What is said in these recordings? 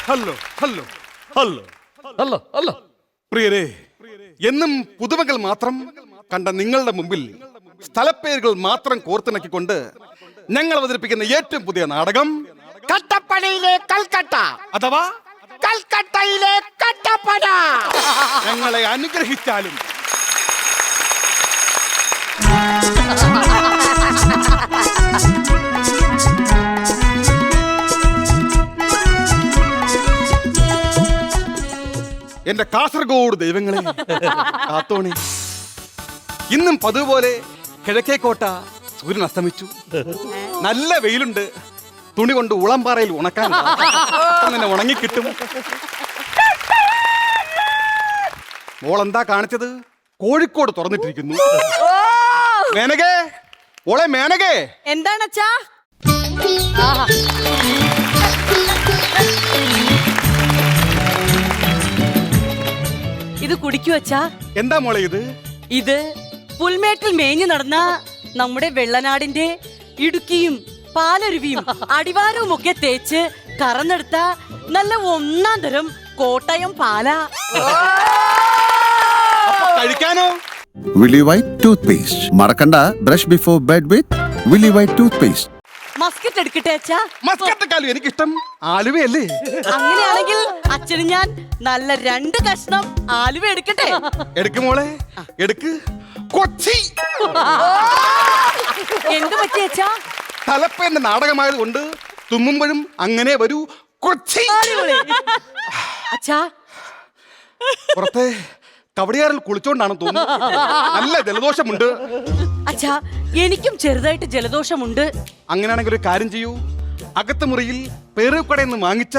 Hello hello hello അല്ല അല്ല പ്രിയരെ, എന്നും പുതുമകൾ മാത്രം കണ്ട നിങ്ങളുടെ മുമ്പിൽ സ്ഥലപ്പേരുകൾ മാത്രം കോർത്തിണക്കിക്കൊണ്ട് ഞങ്ങൾ അവതരിപ്പിക്കുന്ന ഏറ്റവും പുതിയ നാടകം കട്ടപ്പനയിലെ കൽക്കട്ട അഥവാ കൽക്കട്ടയിലെ കട്ടപ്പന. ഞങ്ങളെ അനുഗ്രഹിച്ചാലും എന്റെ കാസർഗോഡ് ദൈവങ്ങളെ കാത്തോണി. ഇന്നും പതുപോലെ കിഴക്കേക്കോട്ട സൂര്യൻ അസ്തമിച്ചു. നല്ല വെയിലുണ്ട്. തുണി കൊണ്ട് ഉളംപാറയിൽ ഉണക്കാൻ തന്നെ ഉണങ്ങിക്കിട്ടും. മോളെന്താ കാണിച്ചത്? കോഴിക്കോട് തുറന്നിട്ടിരിക്കുന്നു. മേനകേ, മോളെ മേനകേ. എന്താണ് അച്ഛാ? ഇത് കുടിക്കൂ അച്ഛാ. എന്താ മോളെ ഇത്? ഇത് പുൽമേട്ടിൽ മേഞ്ഞു നടന്ന നമ്മുടെ വെള്ളനാടിന്റെ ഇടുക്കിയും പാലരുവിയും അടിവാരവും ഒക്കെ തേച്ച് കറന്നെടുത്ത നല്ല ഒന്നാം തരം കോട്ടയം പാല. കഴിക്കാനോ? Willy White toothpaste. മറക്കണ്ട, brush before bed with Willy White toothpaste. Muscat എടുക്കട്ടെ അച്ഛാ? മസ്കറ്റക്കാളും എനിക്കിഷ്ടം ആലുവയല്ലേ. അങ്ങനെയാണെങ്കിൽ അച്ഛന് ഞാൻ നല്ല 2 കഷ്ണം ആലുവ എടുക്കട്ടെ? എടുക്ക് മോളെ, എടുക്ക്. കൊച്ചി എന്ത് പറ്റി അച്ഛാ? തലപ്പേന്റെ നാടകമായത് കൊണ്ട് തുമ്മുമ്പോഴും അങ്ങനെ വരൂ. കൊച്ചി. അച്ഛാ, പുറത്തെ കവടിയാറിൽ കുളിച്ചോണ്ടാണ് തോന്നുന്നു. നല്ല ജലദോഷമുണ്ട്. അച്ഛാ, എനിക്കും ചെറുതായിട്ട് ജലദോഷമുണ്ട്. അങ്ങനെയാണെങ്കിൽ ഒരു കാര്യം ചെയ്യൂ. അകത്ത് മുറിയിൽ പേരുക്കടയിൽ നിന്ന് വാങ്ങിച്ച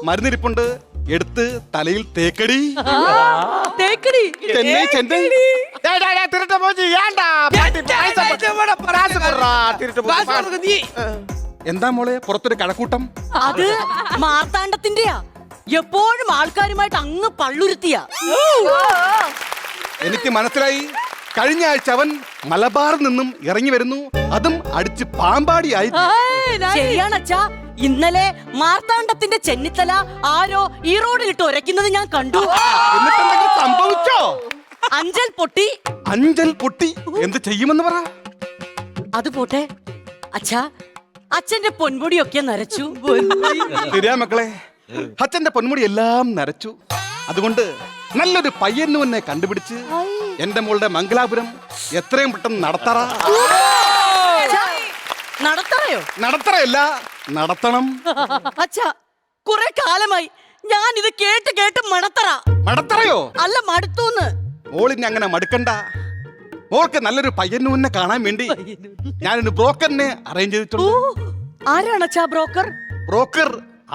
മരുന്നിരിപ്പുണ്ട്. എടുത്ത് തലയിൽ തേക്കടി. തേക്കടി? ചെന്നൈ ചെന്നൈ. എന്താ മോളെ പുറത്തൊരു കഴക്കൂട്ടം? അത് മാർത്താണ്ഡത്തിന്റെയാ. എപ്പോഴും ആൾക്കാരുമായിട്ട് അങ്ങ് പള്ളുരുത്തിയ. എനിക്ക് മനസ്സിലായി. കഴിഞ്ഞ ആഴ്ച അവൻ മലബാറിൽ നിന്നും ഇറങ്ങി വരുന്നു. അതും അടിച്ച് പാമ്പാടിയായി. ശരിയാണ് അച്ഛാ. ഇന്നലെ മാർത്താണ്ഡത്തിന്റെ ചെന്നിത്തല ആരോ ഈ റോഡിലിട്ട് ഉരയ്ക്കുന്നത് ഞാൻ കണ്ടു. എന്നിട്ടെന്തെങ്കിലും സംഭവിച്ചോ? അഞ്ചൽ പൊട്ടി. അഞ്ചൽ പൊട്ടി എന്ത് ചെയ്യുമെന്ന് പറ. അത് പോട്ടെ അച്ഛാ, അച്ഛന്റെ പൊൻപൊടിയൊക്കെ നരച്ചു. ശരിയാ മക്കളെ, അച്ഛന്റെ പൊന്മുടി എല്ലാം നരച്ചു. അതുകൊണ്ട് നല്ലൊരു പയ്യന്നുവനെ കണ്ടുപിടിച്ച് എന്റെ മോളുടെ മംഗലാപുരം എത്രയും പെട്ടെന്ന് നടത്തറ. നടത്തറയോ? നടത്തറയല്ല, നടത്തണം. അച്ഛാ, കുറെ കാലമായി ഞാൻ ഇത് കേട്ട് കേട്ട് മടത്തറ. മടത്തറയോ? അല്ല, മടുത്തൂന്ന്. മോളിനെ അങ്ങനെ മടുക്കണ്ട. മോൾക്ക് നല്ലൊരു പയ്യന്നുവനെ കാണാൻ വേണ്ടി ഞാനൊരു ബ്രോക്കറിനെ അറേഞ്ച് ചെയ്തിട്ടുണ്ട്. ആരാണ് അച്ഛാ ബ്രോക്കർ? Broker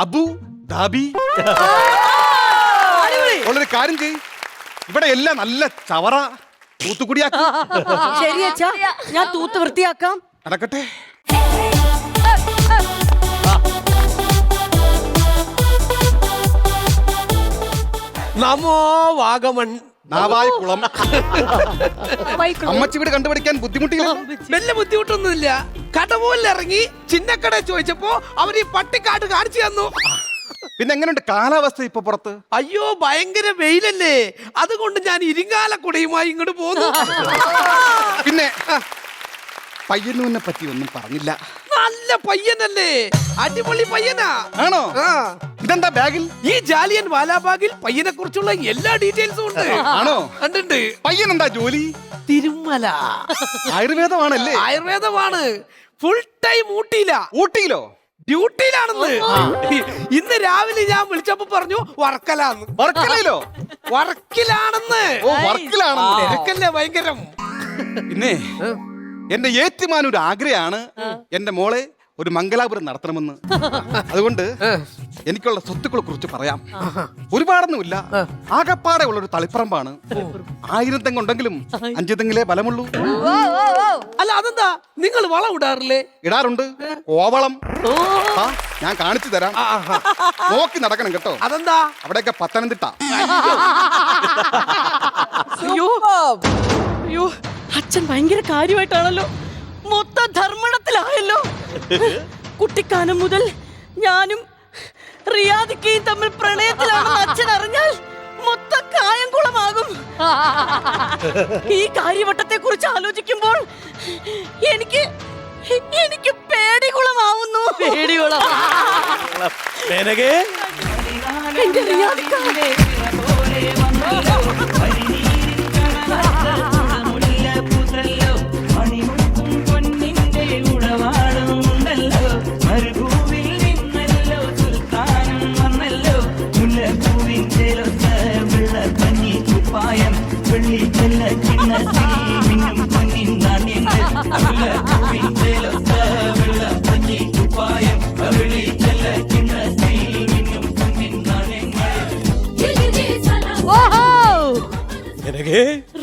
Abu Dhabi. ഒരു കാര്യം ചെയ്, ഇവിടെ എല്ലാം നല്ല ചവറ തൂത്തുകുടിയാക്കി. ശരി അച്ഛാ, ഞാൻ തൂത്ത് വൃത്തിയാക്കാം. നടക്കട്ടെ. നമോ വാഗമൺ. നാവായി കുളം. അമ്മച്ചി വീട് കണ്ടുപിടിക്കാൻ ബുദ്ധിമുട്ടില്ല. വലിയ ബുദ്ധിമുട്ടൊന്നുമില്ല. കടവൂരിൽ ഇറങ്ങി ചിന്നക്കട ചോദിച്ചപ്പോ അവര് ഈ പട്ടിക്കാട് കാണിച്ചു തന്നു. പിന്നെ എങ്ങനെയുണ്ട് കാലാവസ്ഥ ഇപ്പൊ പുറത്ത്? അയ്യോ, ഭയങ്കര വെയിലല്ലേ. അതുകൊണ്ട് ഞാൻ ഇരിങ്ങാല കുടയുമായി ഇങ്ങോട്ട് പോന്നു. പിന്നെ പയ്യന്നൂനെ പറ്റി ഒന്നും പറഞ്ഞില്ല. നല്ല പയ്യനല്ലേ, അടിപൊളി പയ്യനാ. ആണോ? ഇതെന്താ ബാഗിൽ? ഈ ജാലിയൻ വാലാബാഗിൽ പയ്യനെ കുറിച്ചുള്ള എല്ലാ ഡീറ്റെയിൽസും ഉണ്ട്. ആണോ? കണ്ടിട്ടുണ്ട്. പയ്യൻ എന്താ ജോലി? തിരുമല. ആയുർവേദമാണല്ലേ? ആയുർവേദമാണ്. ഫുൾ ടൈം ഊട്ടിയിലാ. ഊട്ടിയിലോ? ഡ്യൂട്ടിയിലാണെന്ന്. ഇന്ന് രാവിലെ ഞാൻ വിളിച്ചപ്പോ പറഞ്ഞു വർക്കലാന്ന്. വർക്കലയിലോ? വർക്കിലാണെന്ന്. ഓ, വർക്കിലാണെന്ന്. തിരക്കല്ലേ ഭയങ്കരം. പിന്നെ എന്റെ ഏറ്റുമാനൊരു ആഗ്രഹമാണ് എന്റെ മോളെ ഒരു മംഗലാപുരം നടത്തണമെന്ന്. അതുകൊണ്ട് എനിക്കുള്ള സ്വത്തുക്കളെ കുറിച്ച് പറയാം. ഒരുപാടൊന്നുമില്ല, ആകപ്പാടെ ഉള്ള ഒരു തളിപ്പറമ്പാണ്. 1000 തെങ്ങുണ്ടെങ്കിലും 5 തെങ്ങിലേ ബലമുള്ളൂ. അല്ല, അതെന്താ നിങ്ങൾ വളം ഇടാറില്ലേ? ഇടാറുണ്ട്, കോവളം. ഞാൻ കാണിച്ചു തരാം, നോക്കി നടക്കണം കേട്ടോ. അതെന്താ? അവിടെയൊക്കെ പത്തനംതിട്ട. അയ്യോ, അച്ഛൻ ഭയങ്കര കാര്യമായിട്ടാണല്ലോ. മൊത്തം ധർമ്മടത്തിലായല്ലോ. കുട്ടിക്കാലം മുതൽ ഞാനും റിയാദിക്കയും തമ്മിൽ പ്രണയത്തിലാണെന്ന് അച്ഛൻ അറിഞ്ഞാൽ മൊത്തം കായംകുളമാകും. ഈ കാര്യവട്ടത്തെ കുറിച്ച് ആലോചിക്കുമ്പോൾ എനിക്ക് പേടികുളമാവുന്നു. പേടികുളം. എന്റെ റിയാദിക്ക.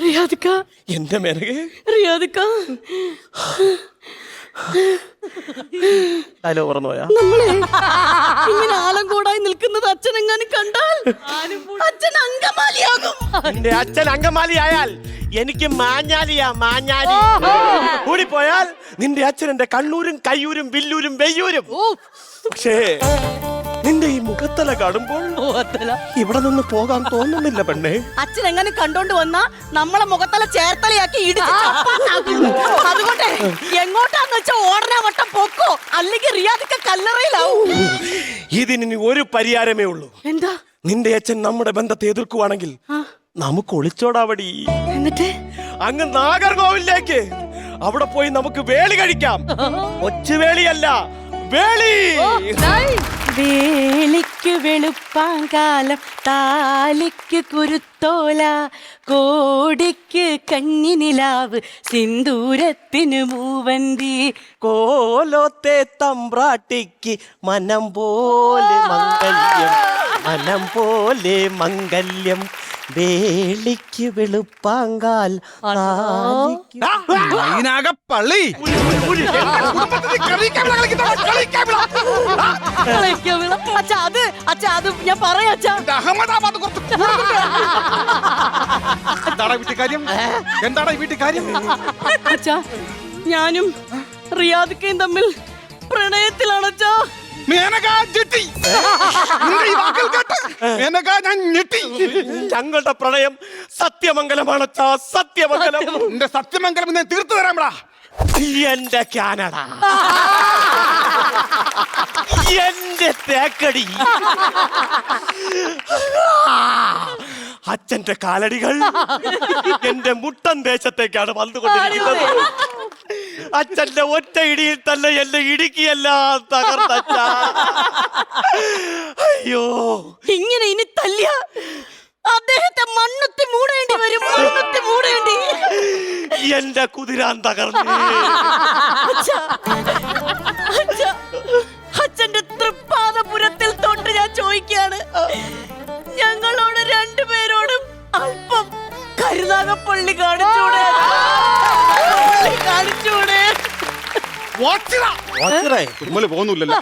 റിയാദിക്ക, എന്റെ മേനകേ, റിയാദിക്ക, ഹലോ പറഞ്ഞോയാ. നമ്മളെ ഇങ്ങനെ ആലങ്കോടായി നിൽക്കുന്നത് അച്ഛനെങ്ങാനും കണ്ടാൽ അച്ഛൻ അങ്കമാലിയാകും. നിന്റെ അച്ഛൻ അങ്കമാലി ആയാൽ എനിക്ക് മാഞ്ഞാലിയാ, മാഞ്ഞാലി. കൂടിപ്പോയാൽ നിന്റെ അച്ഛൻ എന്റെ കണ്ണൂരും കയ്യൂരും വില്ലൂരും വെയ്യൂരും. പക്ഷേ നിന്റെ ഈ മുഖത്തല കാണുമ്പോൾ ഇവിടെ നിന്ന് പോകാൻ തോന്നുന്നില്ല പെണ്ണേ. അച്ഛൻ എങ്ങനെ കണ്ടോണ്ട് വന്നാ നമ്മളെ മുഖത്തല ചേർത്തലയാക്കി ഇടിച്ച് ചപ്പാത്താക്കും. അതുകൊണ്ട് എങ്ങോട്ടാന്ന് വെച്ചാ ഓടനാ വട്ടം പൊക്കോ, അല്ലെങ്കിൽ റിയാദിക്ക കല്ലറയിലാവും. ഇതിനി ഒരു പരിഹാരമേ ഉള്ളൂ. എന്താ? നിന്റെ അച്ഛൻ നമ്മുടെ ബന്ധത്തെ എതിർക്കുവാണെങ്കിൽ നമുക്ക് ഒളിച്ചോടാവടി. എന്നിട്ട് അങ്ങ് നാഗർകോവിലേക്ക് അവിടെ പോയി നമുക്ക് വേളി കഴിക്കാം. ഒച്ചുവേളിയല്ല, വേളി. വേളിക്ക് വെളുപ്പാങ്കാലം, താലിക്ക് കുരുത്തോല, കോടിക്ക് കഞ്ഞിനിലാവ്, സിന്ദൂരത്തിന് മൂവന്തി. കോലോത്തെ തമ്പ്രാട്ടിക്ക് മനം പോലെ മംഗല്യം, മനം പോലെ മംഗല്യം. വേളിക്ക് വെളുപ്പാങ്കാൽ, പള്ളി അച്ഛാ അത് ഞാൻ പറയാ. അഹമ്മദാബാദ് എന്താണ് വീട്ടിൽ കാര്യം? എന്താണ് വീട്ടിൽ കാര്യം? അച്ഛാ, ഞാനും റിയാദിക്കയും തമ്മിൽ പ്രണയത്തിലാണ് അച്ഛാ. ഞങ്ങളുടെ പ്രണയം സത്യമംഗലമാണ്, സത്യമംഗലം. എന്റെ സത്യമംഗലം ഞാൻ തീർത്തു തരാമടാ. എന്റെ കാനഡ, എന്റെ തേക്കടി, അച്ഛന്റെ കാലടികൾ എന്റെ മുട്ടൻ ദേശത്തേക്കാണ് വന്നുകൊണ്ടിരിക്കുന്നത്. അച്ഛന്റെ ഒറ്റ ഇടിയിൽ തന്നെ എന്നെ ഇടുക്കിയെല്ലാം തകർത്തച്ഛ. അയ്യോ, ഇങ്ങനെ ഇനി തല്ലിയ അദ്ദേഹത്തെ മണ്ണത്തി മൂടേണ്ടി വരും, മണ്ണത്തി മൂടേണ്ടി. എന്റെ കുതിരാൻ തകർന്നു. അച്ഛന്റെ തൃപ്പാദപുരത്തിൽ തൊട്ട് ഞാൻ ചോദിക്കാണ്, ഞങ്ങളോട് രണ്ടുപേരോടും അല്പം കരുനാഗപ്പള്ളി കാണിച്ചൂടെ? കാണിച്ചൂടെ? തുമ്മല് പോകുന്നില്ലല്ലോ.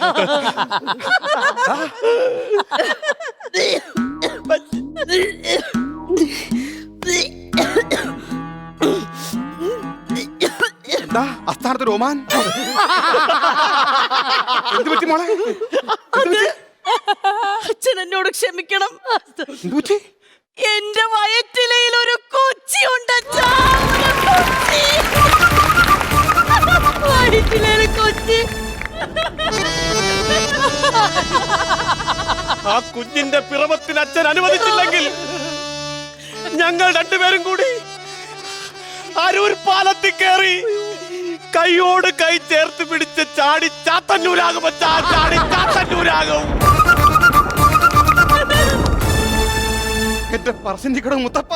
എന്താ അസ്ഥാനത്ത് രോമാൻ? എന്ത് പറ്റി മോളെ? അച്ഛൻ എന്നോട് ക്ഷമിക്കണം. എന്ത് പറ്റി? എന്റെ വയറ്റിലയിൽ ഒരു കൊച്ചി ഉണ്ട്. വയറ്റിലൊരു കൊച്ചി. ആ കുഞ്ഞിന്റെ പിറവത്തിന് അച്ഛൻ അനുവദിച്ചില്ലെങ്കിൽ ഞങ്ങൾ രണ്ടുപേരും കൂടി അരൂർ പാലത്തിൽ കയറി കൈയോട് കൈ ചേർത്ത് പിടിച്ച് ചാടി ചാത്തന്നൂരാകും. ചാടി ചാത്തന്നൂരാകും. എന്റെ പറശ്ശിനിക്കടവ് മുത്തപ്പ,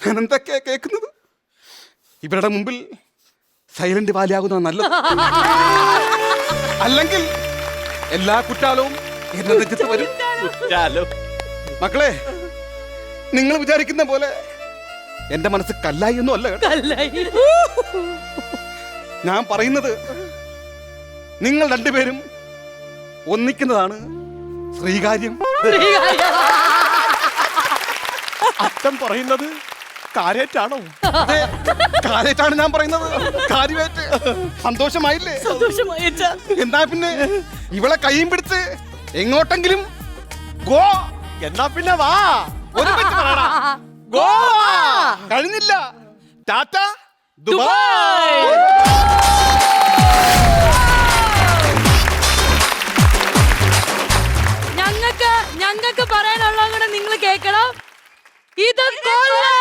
ഞാൻ എന്തൊക്കെയാ കേൾക്കുന്നത്? ഇവരുടെ മുമ്പിൽ സൈലന്റ് വാലിയാകുന്ന നല്ലത്. അല്ലെങ്കിൽ എല്ലാ കുറ്റാലവും എന്റെ നെഞ്ചത്ത് വരും. മക്കളെ, നിങ്ങൾ വിചാരിക്കുന്ന പോലെ എന്റെ മനസ്സ് കല്ലായി ഒന്നും അല്ല കേട്ടോ. ഞാൻ പറയുന്നത് നിങ്ങൾ രണ്ടുപേരും ഒന്നിക്കുന്നതാണ് ശ്രീകാര്യം. അച്ഛൻ പറയുന്നത് കാര്യായിട്ടാണോ? കാര്യമായിട്ടാണ് ഞാൻ പറയുന്നത്. കാര്യമായിട്ട്. സന്തോഷമായില്ലേ? സന്തോഷമായി. എന്താ പിന്നെ ഇവളെ കൈയും പിടിച്ച് എങ്ങോട്ടെങ്കിലും ഗോ. എന്നാ പിന്നെ വാ. ഒരുമിച്ച് പറയടാ. ഗോവ. കഴിഞ്ഞില്ല. ടാറ്റ ദുബായ്. ഞങ്ങൾക്ക് പറയാനുള്ളത് കൂടെ നിങ്ങൾ കേൾക്കണം. ഇത് കൊല്ലം.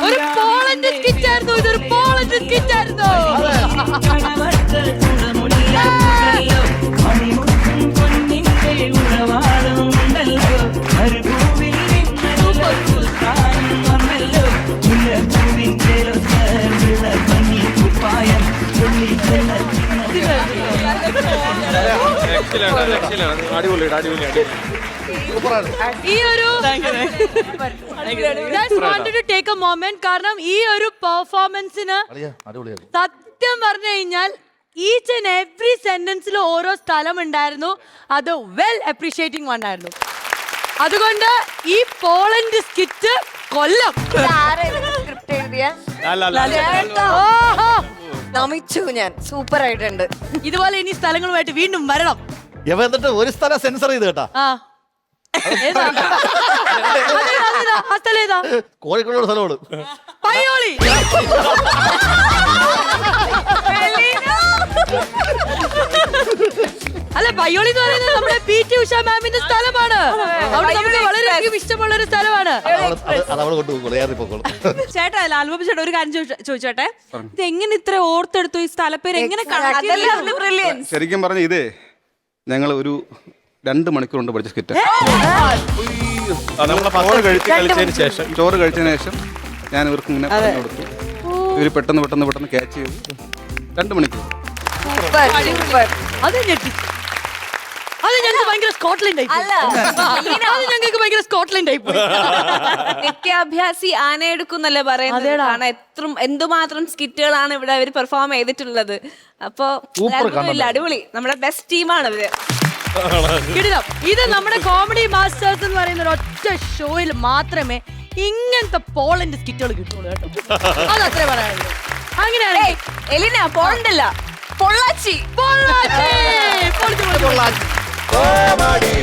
ഒരു പോളണ്ട് സ്കിറ്റ് ആയിരുന്നു. ഇതൊരു പോളണ്ട് സ്കിറ്റ് ആയിരുന്നു. ഈ ഒരു just wanted to take a moment. കാരണം ഈ ഒരു പെർഫോമൻസിന് സത്യം പറഞ്ഞു കഴിഞ്ഞാൽ ഈച്ച് ആൻഡ് എവറി സെന്റൻസിൽ ഓരോ സ്ഥലം ഉണ്ടായിരുന്നു. അത് വെൽ അപ്രീഷിയേറ്റിംഗ് വൺ ആയിരുന്നു. അതുകൊണ്ട് ഈ പോളണ്ട് സ്കിറ്റ് കൊല്ലം. നമിച്ചു ഞാൻ. സൂപ്പർ ആയിട്ടുണ്ട്. ഇതുപോലെ ഇനി സ്ഥലങ്ങളുമായിട്ട് വീണ്ടും വരണം. എന്നിട്ട് ഒരു സ്ഥലം സെൻസർ ചെയ്ത് കേട്ടാ. ഏതാ? ആ സ്ഥലം ഏതാ? കോഴിക്കോട് സ്ഥലമാണ് പയ്യോളി. അല്ല, പയ്യോളി എന്ന് പറയുന്നത് നമ്മുടെ PT ഉഷ മാമിന്റെ സ്ഥലമാണ്. അവിടെ നമുക്ക് വളരെയധികം ഇഷ്ടമുള്ള ഒരു സ്ഥലമാണ്. അതവള് കൊണ്ടുപോകുള്ളൂ, ഏറിപ്പോക്കോളൂ. ചേട്ടാ ആൽബം ചേട്ടാ ഒരു കാര്യം ചോദിച്ചോട്ടെ, ഇത് എങ്ങനെ ഇത്ര ഓർത്തെടുത്തു? ഈ സ്ഥലപ്പേര് എങ്ങനെ ശരിക്കും പറഞ്ഞ ഇതേ ഞങ്ങൾ ഒരു 2 മണിക്കൂർ കൊണ്ട് പഠിച്ച സ്കിറ്റ്. ചോറ് കഴിച്ചതിന് ശേഷം ഞാൻ ഇവർക്ക് ഇങ്ങനെ പറഞ്ഞു കൊടുത്തു. ഇവര് പെട്ടെന്ന് ക്യാച്ച് ചെയ്തു. 2 മണിക്കൂർ. അത് ഞെട്ടി. അത് ഞങ്ങൾക്ക് ഭയങ്കര സ്കോട്ട്ലൻഡ് ആയി. ഞങ്ങൾക്ക് ഭയങ്കര സ്കോട്ട്ലൻഡ് ആയി പോയി. നിത്യാഭ്യാസി ആനയെടുക്കുന്നല്ലേ പറയുന്നത്. കാരണം എന്തുമാത്രം സ്കിറ്റുകളാണ് ഇവിടെ അവർ പെർഫോം ചെയ്തിട്ടുള്ളത്. അപ്പൊ അടിപൊളി. നമ്മുടെ ബെസ്റ്റ് ടീമാണ് ഇവര്. കിടിലം. ഇത് നമ്മുടെ കോമഡി മാസ്റ്റേഴ്സ് എന്ന് പറയുന്ന ഒരു ഒറ്റ ഷോയിൽ മാത്രമേ ഇങ്ങനത്തെ പോളണ്ട് സ്കിറ്റുകൾ കിട്ടുള്ളൂ കേട്ടോ. അതത്രേ പറയാനുള്ളൂ. അങ്ങനെയാണെങ്കിൽ എലിന പോളണ്ടല്ല, പൊള്ളാച്ചി. പൊള്ളാച്ചി. കോമഡി